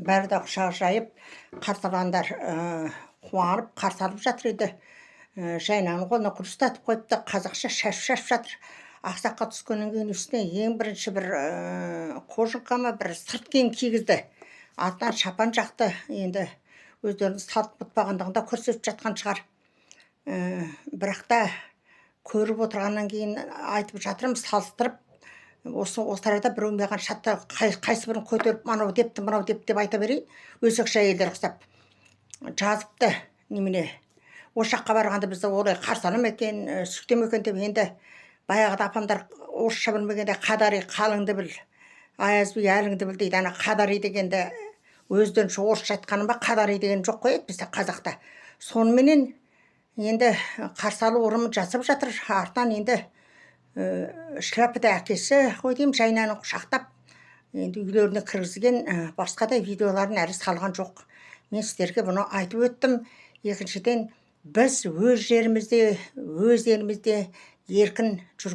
бәрі де құшақ жайып, қарталандар қуанып қарсы алып жатыр еді. Жайнаның қолына гүл ұстатып қойыпты, қазақша шашып жатыр. Ақсаққа түскеннен кейін үстіне ең бірінші бір кожанка ма бір сырт киім кигізді. Артынан шапан жақты, енді өздерінің салт бұтпағандығын да көрсетіп жатқан шығар. Бірақ та көріп отырғаннан кейін айтып жатырмыз, салыстырып, осы арада біреу маған шатта қайсы бірін көтеріп мынау депті, мынау депті деп айта берейін. Өзекші әйелдер ұқсап жазыпты немене. Осы жаққа барғанда бізді олай қарсы ала екен, сүктем екен деп, енді баяғыда апамдар орысша білмегенде қадари қалыңды біл, аяз би әліңді біл дейді. Ана қадари дегенді өздерінше орысша айтқаным ба, қадари деген жоқ қой еді бізде қазақта. Соныменен енді қарсы алу ырымы жасап жатыр. Артынан енді шляпада әкесі ғой деймін, Жайнаны құшақтап енді үйлеріне кіргізген, басқа да видеоларын әлі салған жоқ. Мен сіздерге бұны айтып өттім. Екіншіден, біз өз жерімізде, өз елімізде еркін жүрген